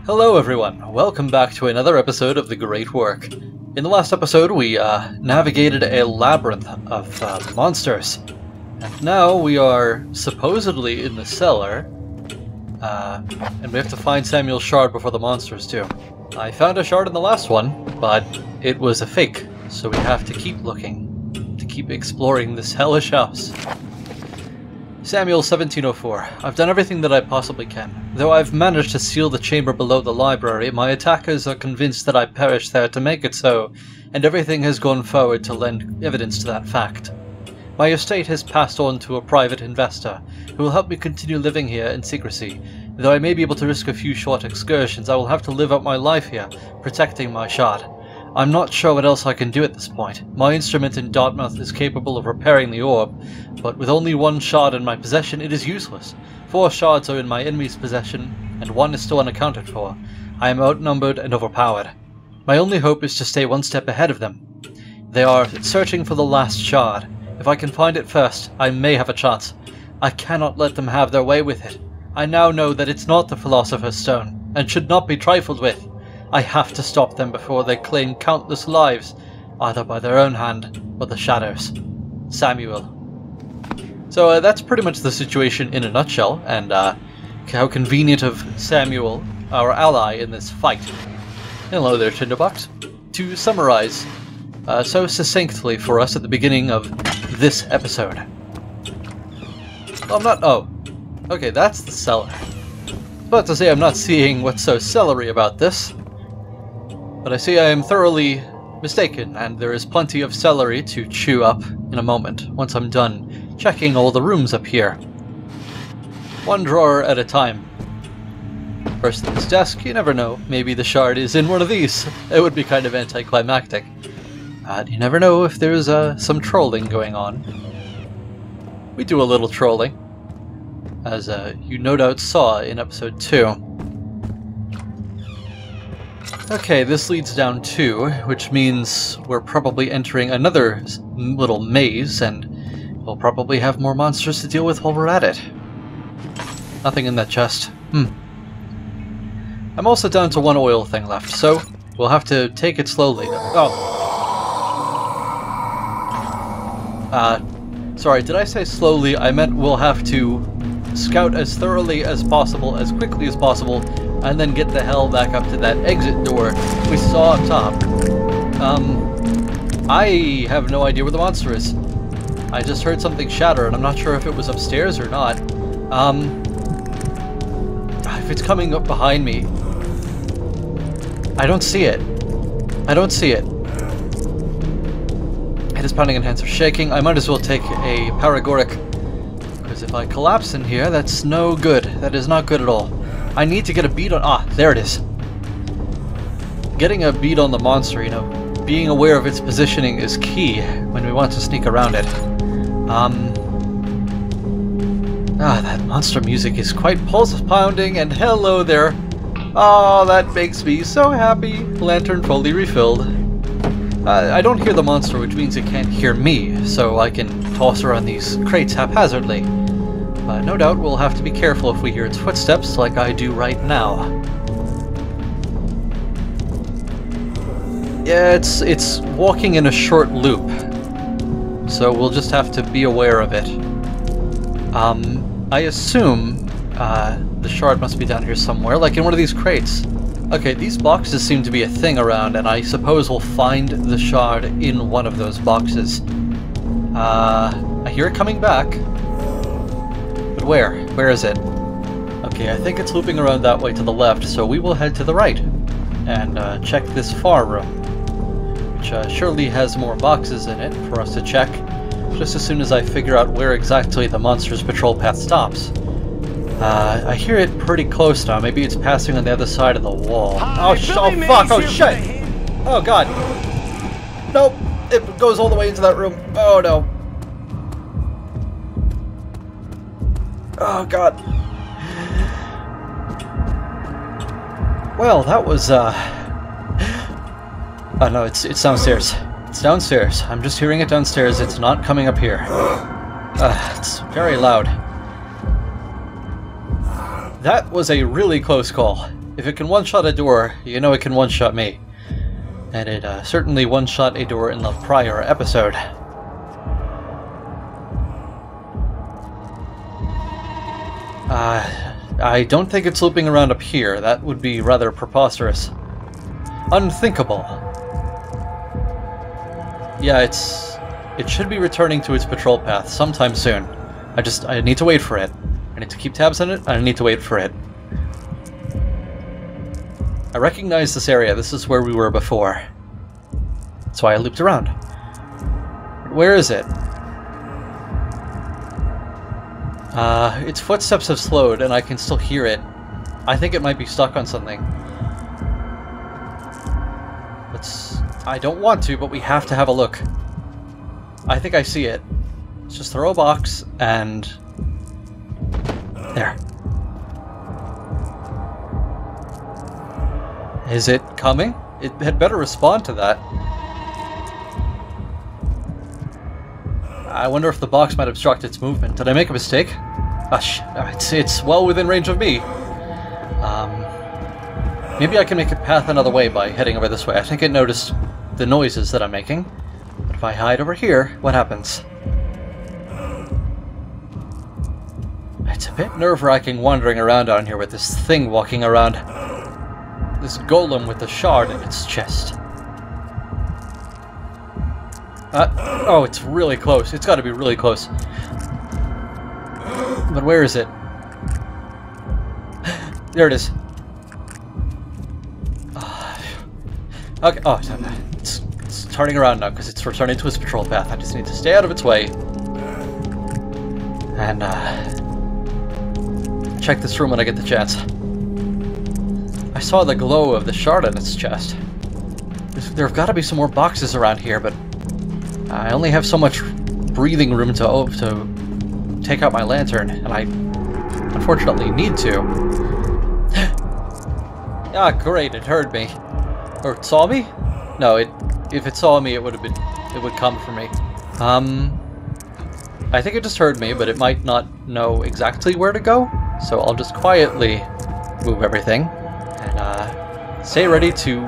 Hello everyone, welcome back to another episode of The Great Work. In the last episode we navigated a labyrinth of monsters, and now we are supposedly in the cellar, and we have to find Samuel's shard before the monsters do. I found a shard in the last one, but it was a fake, so we have to keep looking, to keep exploring this hellish house. Samuel 1704. I've done everything that I possibly can. Though I've managed to seal the chamber below the library, my attackers are convinced that I perished there to make it so, and everything has gone forward to lend evidence to that fact. My estate has passed on to a private investor, who will help me continue living here in secrecy. Though I may be able to risk a few short excursions, I will have to live out my life here, protecting my shard. I'm not sure what else I can do at this point. My instrument in Dartmouth is capable of repairing the orb, but with only one shard in my possession, it is useless. 4 shards are in my enemy's possession, and 1 is still unaccounted for. I am outnumbered and overpowered. My only hope is to stay one step ahead of them. They are searching for the last shard. If I can find it first, I may have a chance. I cannot let them have their way with it. I now know that it's not the Philosopher's Stone, and should not be trifled with. I have to stop them before they claim countless lives, either by their own hand or the shadows. Samuel. So that's pretty much the situation in a nutshell, and how convenient of Samuel, our ally in this fight. Hello there, Tinderbox. To summarize so succinctly for us at the beginning of this episode. Well, I'm not... Oh. Okay, that's the cellar. I was about to say I'm not seeing what's so celery about this. But I see I am thoroughly mistaken, and there is plenty of celery to chew up in a moment, once I'm done checking all the rooms up here. One drawer at a time. First this desk, you never know, maybe the shard is in one of these. It would be kind of anticlimactic. You never know if there's some trolling going on. We do a little trolling, as you no doubt saw in episode 2. Okay, this leads down 2, which means we're probably entering another little maze, and we'll probably have more monsters to deal with while we're at it. Nothing in that chest. I'm also down to 1 oil thing left, so we'll have to take it slowly. Sorry, did I say slowly? I meant we'll have to scout as thoroughly as possible, as quickly as possible, and then get the hell back up to that exit door we saw up top. I have no idea where the monster is. I just heard something shatter, and I'm not sure if it was upstairs or not. If it's coming up behind me... I don't see it. I don't see it. Head is pounding and hands are shaking. I might as well take a paregoric, because if I collapse in here, that's no good. That is not good at all. I need to get a beat on... Ah, there it is. Getting a beat on the monster, you know, being aware of its positioning is key when we want to sneak around it. That monster music is quite pulse-pounding, and hello there. Oh, that makes me so happy. Lantern fully refilled. I don't hear the monster, which means it can't hear me, so I can toss around these crates haphazardly. No doubt we'll have to be careful if we hear its footsteps, like I do right now. Yeah, it's walking in a short loop, so we'll just have to be aware of it. I assume the shard must be down here somewhere, like in one of these crates. Okay, these boxes seem to be a thing around, and I suppose we'll find the shard in one of those boxes. I hear it coming back. But where? Where is it? Okay, I think it's looping around that way to the left, so we will head to the right and check this far room, which surely has more boxes in it for us to check, just as soon as I figure out where exactly the monster's patrol path stops. I hear it pretty close now. Maybe it's passing on the other side of the wall. Oh fuck! Oh shit! Oh god! Nope! It goes all the way into that room. Oh no! Oh god! Well, that was Oh no, it's downstairs. It's downstairs. I'm just hearing it downstairs. It's not coming up here. It's very loud. That was a really close call. If it can one-shot a door, you know it can one-shot me. And it certainly one-shot a door in the prior episode. I don't think it's looping around up here. That would be rather preposterous. Unthinkable. Yeah, it should be returning to its patrol path sometime soon. I need to wait for it. I need to keep tabs on it, and I need to wait for it. I recognize this area. This is where we were before. That's why I looped around. Where is it? Its footsteps have slowed, and I can still hear it. I think it might be stuck on something. I don't want to, but we have to have a look. I think I see it. Let's just throw a box, and... there. Is it coming? It had better respond to that. I wonder if the box might obstruct its movement. Did I make a mistake? It's well within range of me. Maybe I can make a path another way by heading over this way. I think it noticed the noises that I'm making. But if I hide over here, what happens? It's a bit nerve-wracking wandering around down here with this thing walking around. This golem with the shard in its chest. Oh, it's really close. It's got to be really close. But where is it? There it is. Okay. Oh, it's turning around now because it's returning to its patrol path. I just need to stay out of its way. And check this room when I get the chance. I saw the glow of the shard on its chest. There have got to be some more boxes around here, but I only have so much breathing room to take out my lantern, and I unfortunately need to. Ah, great! It heard me, or it saw me? No, if it saw me, it would come for me. I think it just heard me, but it might not know exactly where to go, so I'll just quietly move everything and stay ready to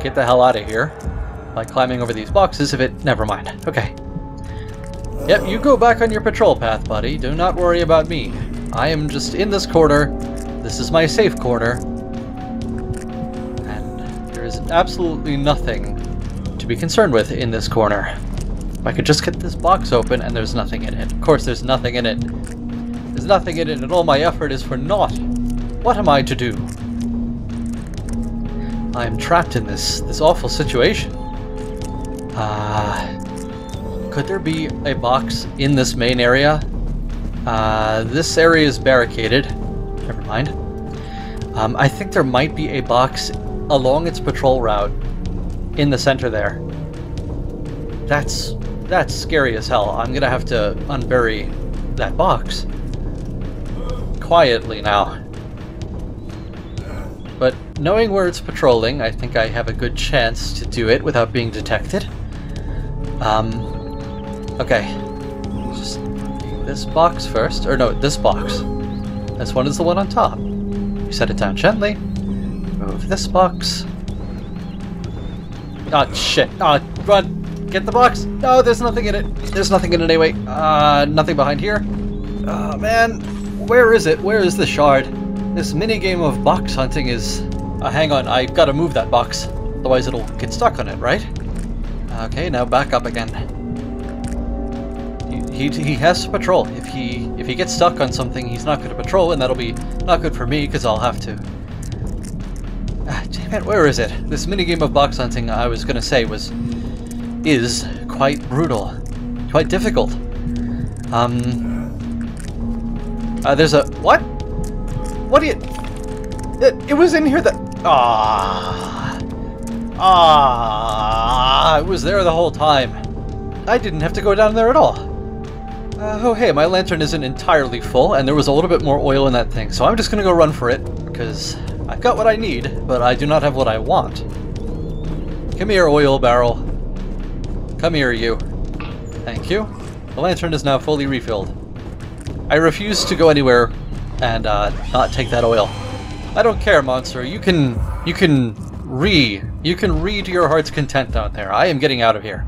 get the hell out of here by climbing over these boxes if it... never mind. Okay. Yep, you go back on your patrol path, buddy. Do not worry about me. I am just in this corner. This is my safe corner. And there is absolutely nothing to be concerned with in this corner. If I could just get this box open and there's nothing in it. Of course there's nothing in it. There's nothing in it and all my effort is for naught. What am I to do? I am trapped in this awful situation. Could there be a box in this main area? This area is barricaded. Never mind. I think there might be a box along its patrol route in the center there. That's scary as hell. I'm gonna have to unbury that box. Quietly now. But knowing where it's patrolling, I think I have a good chance to do it without being detected. Okay. Just this box first. Or no, this box. This one is the one on top. You set it down gently. Move this box. Oh, shit. Oh, run! Get the box! No, there's nothing in it. There's nothing in it anyway. Nothing behind here. Oh, man. Where is it? Where is the shard? This minigame of box hunting is... hang on. I've got to move that box. Otherwise it'll get stuck on it, right? Okay, now back up again. He has to patrol. If he gets stuck on something, he's not going to patrol, and that'll be not good for me, because I'll have to... damn it, where is it? This minigame of box hunting, I was going to say, is quite brutal. Quite difficult. There's a... what? What do you... It was in here that... it was there the whole time. I didn't have to go down there at all. Oh hey, my lantern isn't entirely full, and there was a little bit more oil in that thing, so I'm just gonna go run for it, because I've got what I need, but I do not have what I want. Come here, oil barrel. Come here, you. Thank you. The lantern is now fully refilled. I refuse to go anywhere and not take that oil. I don't care, monster. You can read to your heart's content down there. I am getting out of here.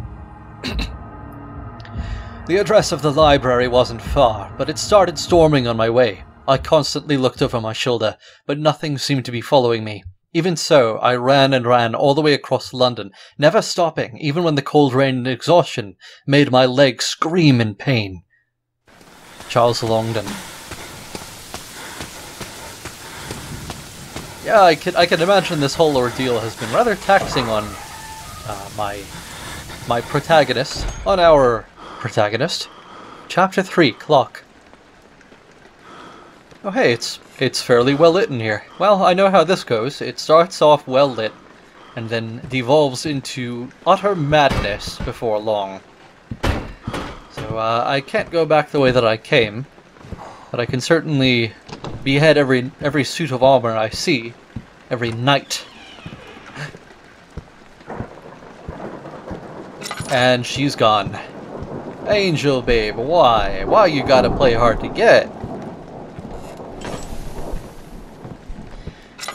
The address of the library wasn't far, but it started storming on my way. I constantly looked over my shoulder, but nothing seemed to be following me. Even so, I ran and ran all the way across London, never stopping, even when the cold rain and exhaustion made my legs scream in pain. Charles Longdon. Yeah, I can imagine this whole ordeal has been rather taxing on my protagonist, on our protagonist. Chapter 3, Clock. Oh hey, it's fairly well lit in here. Well, I know how this goes. It starts off well lit, and then devolves into utter madness before long. So I can't go back the way that I came, but I can certainly behead every suit of armor I see, every knight. And she's gone. Angel babe, why? Why you gotta play hard to get?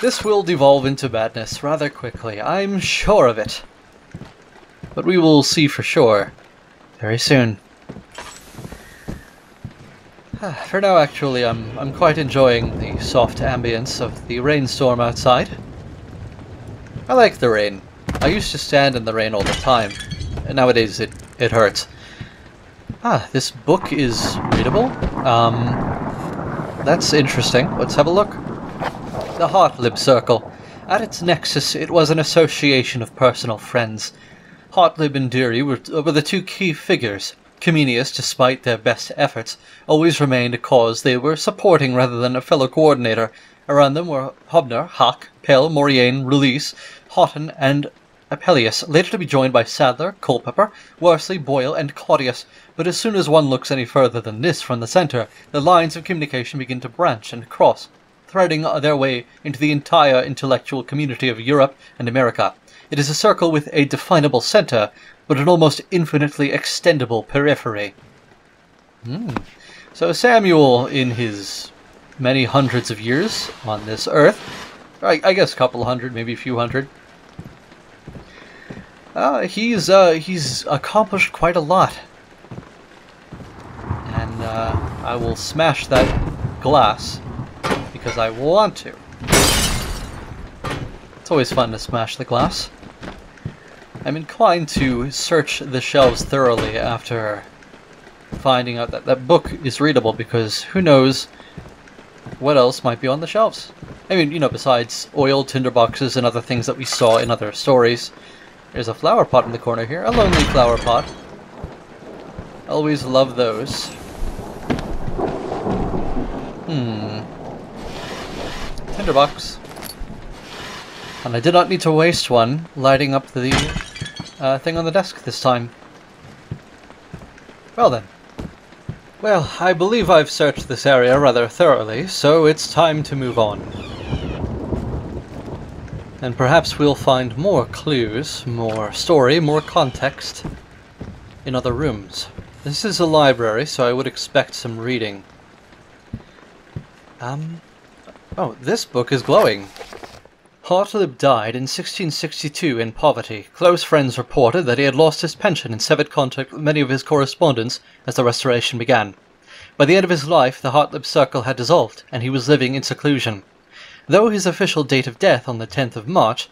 This will devolve into madness rather quickly, I'm sure of it. But we will see for sure very soon. For now, actually, I'm quite enjoying the soft ambience of the rainstorm outside. I like the rain. I used to stand in the rain all the time. Nowadays it hurts. This book is readable. That's interesting. Let's have a look. The Hartlib Circle. At its nexus, it was an association of personal friends. Hartlib and Deary were the two key figures. Comenius, despite their best efforts, always remained a cause they were supporting rather than a fellow coordinator. Around them were Hubner, Hawk, Pell, Moriane, Release, Houghton, and Apellius, later to be joined by Sadler, Culpepper, Worsley, Boyle, and Claudius. But as soon as one looks any further than this from the center, the lines of communication begin to branch and cross, threading their way into the entire intellectual community of Europe and America. It is a circle with a definable center, but an almost infinitely extendable periphery. So Samuel, in his many hundreds of years on this earth, I guess a couple hundred, maybe a few hundred, he's accomplished quite a lot. And I will smash that glass because I want to. It's always fun to smash the glass. I'm inclined to search the shelves thoroughly after finding out that that book is readable, because who knows what else might be on the shelves. I mean, you know, besides oil, tinderboxes, and other things that we saw in other stories. There's a flower pot in the corner here, a lonely flower pot. Always love those. Tinderbox. And I did not need to waste one lighting up the thing on the desk this time. Well then. Well, I believe I've searched this area rather thoroughly, so it's time to move on. And perhaps we'll find more clues, more story, more context in other rooms. This is a library, so I would expect some reading. Oh, this book is glowing. Hartlib died in 1662 in poverty. Close friends reported that he had lost his pension and severed contact with many of his correspondents as the Restoration began. By the end of his life, the Hartlib circle had dissolved, and he was living in seclusion. Though his official date of death on the 10th of March,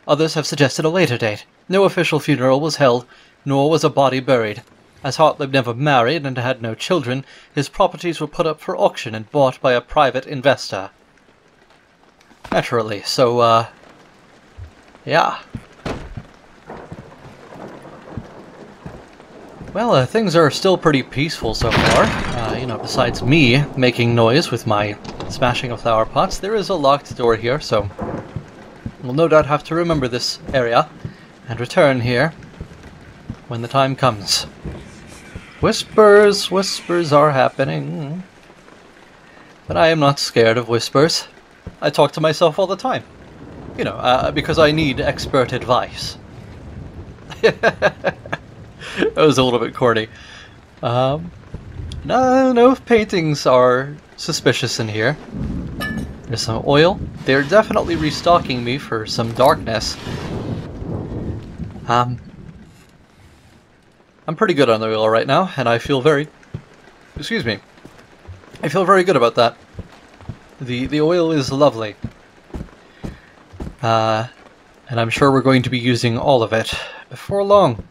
others have suggested a later date. No official funeral was held, nor was a body buried. As Hartlib never married and had no children, his properties were put up for auction and bought by a private investor. Naturally, so, yeah. Well, things are still pretty peaceful so far. You know, besides me making noise with my smashing of flower pots, there is a locked door here, so we'll no doubt have to remember this area and return here when the time comes. Whispers, whispers are happening. But I am not scared of whispers. I talk to myself all the time. You know, because I need expert advice. That was a little bit corny. No paintings are suspicious in here. There's some oil. They're definitely restocking me for some darkness. I'm pretty good on the oil right now, and I feel very... Excuse me. I feel very good about that. The oil is lovely. And I'm sure we're going to be using all of it before long.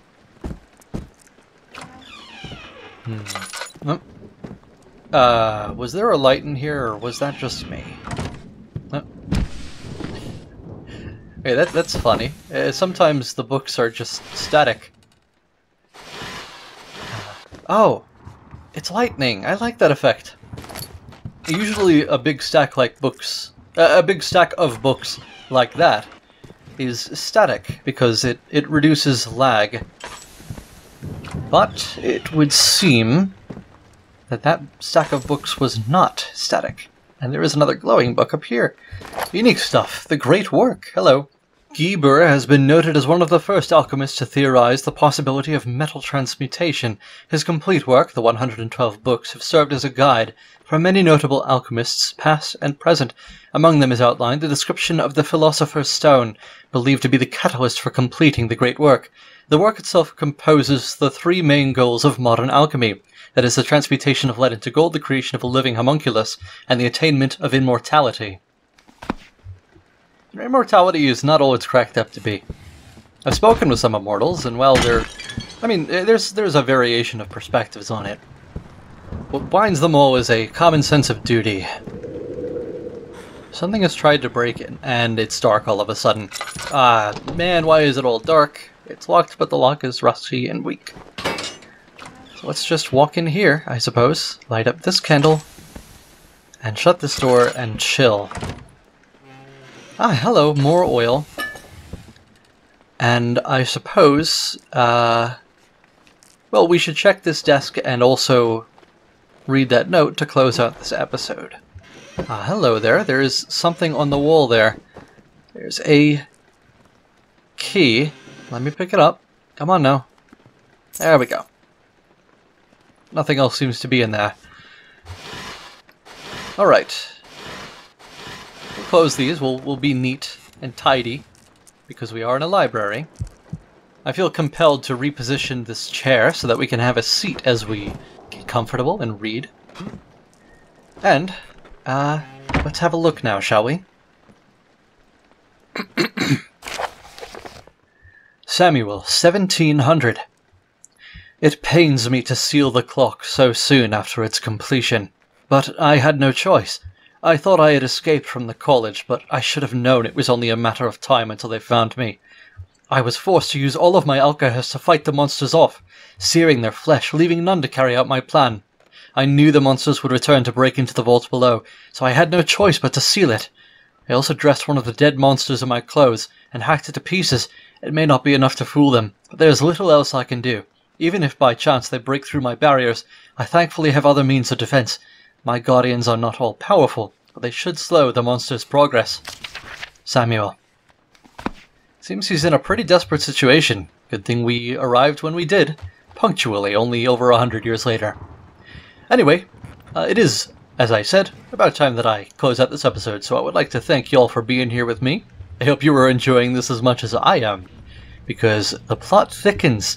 Was there a light in here, or was that just me? Hey, that's funny. Sometimes the books are just static. Oh, it's lightning. I like that effect. Usually a big stack like books, a big stack of books like that is static because it reduces lag. But it would seem that that stack of books was not static. And there is another glowing book up here. Unique stuff. The Great Work. Hello. Geber has been noted as one of the first alchemists to theorize the possibility of metal transmutation. His complete work, the 112 books, have served as a guide for many notable alchemists, past and present. Among them is outlined the description of the Philosopher's Stone, believed to be the catalyst for completing the Great Work. The work itself composes the three main goals of modern alchemy. That is, the transmutation of lead into gold, the creation of a living homunculus, and the attainment of immortality. Immortality is not all it's cracked up to be. I've spoken with some immortals, and well, there's a variation of perspectives on it. What binds them all is a common sense of duty. Something has tried to break in, and it's dark all of a sudden. Ah, man, why is it all dark? It's locked, but the lock is rusty and weak. So let's just walk in here, I suppose. Light up this candle, and shut this door, and chill. Ah, hello, more oil. And I suppose, well, we should check this desk and also read that note to close out this episode. Ah, hello there. There is something on the wall there. There's a key. Let me pick it up. Come on now. There we go. Nothing else seems to be in there. Alright. We'll close these. We'll be neat and tidy, because we are in a library. I feel compelled to reposition this chair so that we can have a seat as we get comfortable and read. And, let's have a look now, shall we? Samuel, 1700. It pains me to seal the clock so soon after its completion, but I had no choice. I thought I had escaped from the college, but I should have known it was only a matter of time until they found me. I was forced to use all of my alcohols to fight the monsters off, searing their flesh, leaving none to carry out my plan. I knew the monsters would return to break into the vault below, so I had no choice but to seal it. I also dressed one of the dead monsters in my clothes and hacked it to pieces. It may not be enough to fool them, but there is little else I can do. Even if by chance they break through my barriers, I thankfully have other means of defense. My guardians are not all powerful, but they should slow the monster's progress. Samuel. Seems he's in a pretty desperate situation. Good thing we arrived when we did, punctually, only over 100 years later. Anyway, it is, as I said, about time that I close out this episode, so I would like to thank you all for being here with me. I hope you are enjoying this as much as I am, because the plot thickens,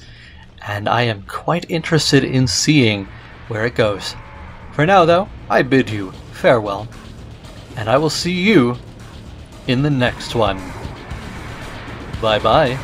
and I am quite interested in seeing where it goes. For now, though, I bid you farewell, and I will see you in the next one. Bye-bye.